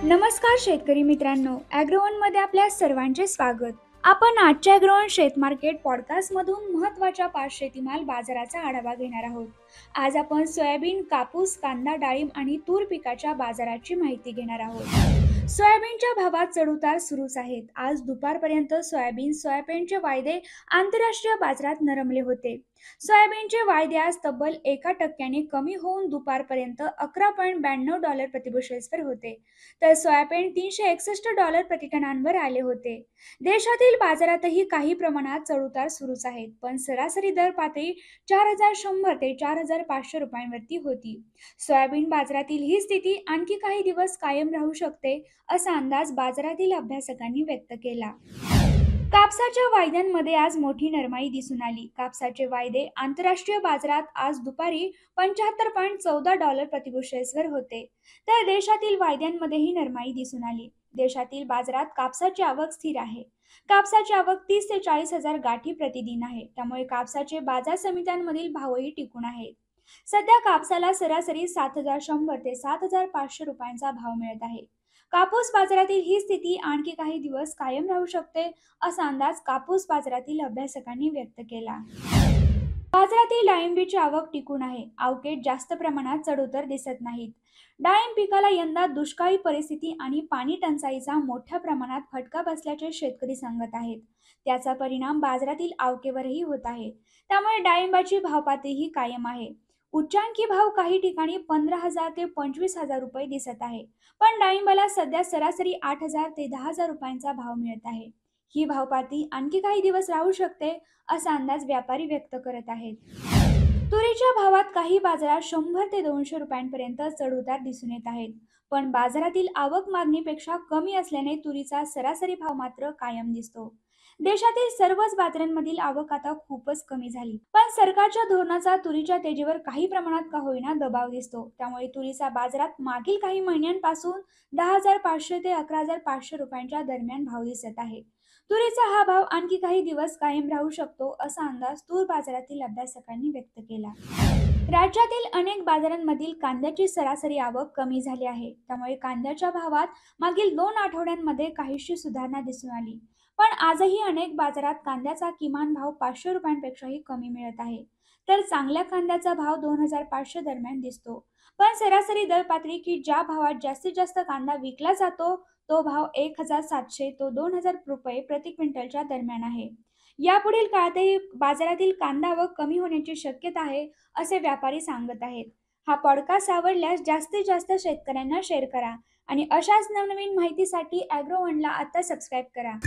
नमस्कार शेतकरी मित्रांनो, ॲग्रोवनमध्ये आपल्या सर्वांचे स्वागत. आपण आजच्या ॲग्रोवन शेत मार्केट पॉडकास्टमधून महत्त्वाच्या 5 शेतीमाल बाजाराचा आढावा घेणार आहोत. आज आपण सोयाबीन, कापूस, कांदा, डाळिंब आणि तूर पिकाच्या बाजाराची माहिती घेणार आहोत. सोयाबीनच्या भावात चढउतार सुरूच आहेत. आज दुपारपर्यंत सोयाबीनचे वायदे आंतरराष्ट्रीय बाजारात नरमले होते. सोयाबीनचे वायदे आज तब्बल 1% कमी होऊन दुपारपर्यंत $11.92 प्रतिबुशेल्सवर होते, तर सोयाबीन $361 प्रतिटनांवर आले होते. देशातील बाजारातही काही प्रमाणात चढउतार सुरूच आहेत, पण सरासरी दर पातळी 4,100 ते 4,500 रुपयांवरती होती. सोयाबीन बाजारातील ही स्थिती आणखी काही दिवस कायम राहू शकते, असा अंदाज बाजारातील अभ्यासकांनी व्यक्त केला. कापसाच्या वायद्यांमध्ये आज मोठी नरमाई दिसून आली. कापसाचे वायदे आंतरराष्ट्रीय बाजारात आज दुपारी $75.14 प्रतिबुशेल्सवर होते, तर देशातील वायद्यांमध्येही नरमाई दिसून आली. देशातील बाजारात कापसाची आवक स्थिर आहे. कापसाची आवक 30 ते 40 हजार गाठी प्रतिदिन आहे, त्यामुळे कापसाचे बाजार समित्यांमधील भावही टिकून आहेत. सध्या कापसाला सरासरी 7,100 ते 7,500 रुपयांचा भाव मिळत आहे. कापूस बाजारातील ही स्थिती आणखी काही दिवस कायम राहू शकते, असा अंदाज कापूस बाजारातील अभ्यासकांनी व्यक्त केला. बाजारातील डाळिंबीची आवक टिकून आहे. आवकेत जास्त प्रमाणात चढउतार दिसत नाहीत. डाळिंब पिकाला यंदा दुष्काळी परिस्थिती आणि पाणी टंचाईचा मोठ्या प्रमाणात फटका बसल्याचे शेतकरी सांगत आहेत. त्याचा परिणाम बाजारातील आवकेवरही होत आहे. त्यामुळे डाळिंबाची भावपातळीही कायम आहे. उच्चांकी भाव काही ठिकाणी 15,000 ते 25,000 रुपये दिसत आहे, पण डाळिंबाला सध्या सरासरी 8,000 ते 10,000 रुपयांचा भाव मिळत आहे. ही भावपातळी आणखी काही दिवस राहू शकते, असा अंदाज व्यापारी व्यक्त करत आहेत. तुरीच्या भावात काही बाजारात 100 ते 200 रुपयांपर्यंत चढउतार दिसून येत आहेत, पण बाजारातील आवक मागणीपेक्षा कमी असल्याने तुरीचा सरासरी भाव मात्र कायम दिसतो. देशातील सर्वच बाजारांमधील आवक आता खूपच कमी झाली, पण सरकारच्या धोरणाचा तुरीच्या तेजीवर काही प्रमाणात का होईना दबाव दिसतो. त्यामुळे तुरीचा बाजारात मागील काही महिन्यांपासून 10,500 ते 11,500 रुपयांच्या दरम्यान भाव दिसत आहे. तुरीचा हा भाव आणखी काही दिवस कायम राहू शकतो, असा अंदाज तूर बाजारातील अभ्यासकांनी व्यक्त केला. राज्यातील अनेक बाजारांमधील कांद्याची सरासरी आवक कमी झाली आहे, त्यामुळे कांद्याच्या भावात मागील 2 आठवड्यांमध्ये काहीशी सुधारणा दिसून आली. पण आजही अनेक बाजारात कांद्याचा किमान भाव 500 रुपयांपेक्षाही कमी मिळत आहे, तर चांगल्या कांद्याचा भाव 2,500 दरम्यान दिसतो. पण सरासरी दर पातळी की ज्या भावात जास्तीत जास्त कांदा विकला जातो, तो भाव 1,700 ते 2,000 रुपये प्रति क्विंटलच्या दरम्यान आहे. यापुढील काळातही बाजारातील कांदा आवक कमी होण्याची शक्यता आहे, असे व्यापारी सांगत आहेत. हा पॉडकास्ट आवडल्यास जास्तीत जास्त शेतकऱ्यांना शेअर करा आणि अशाच नवनवीन माहितीसाठी ॲग्रोवनला आता सबस्क्राईब करा.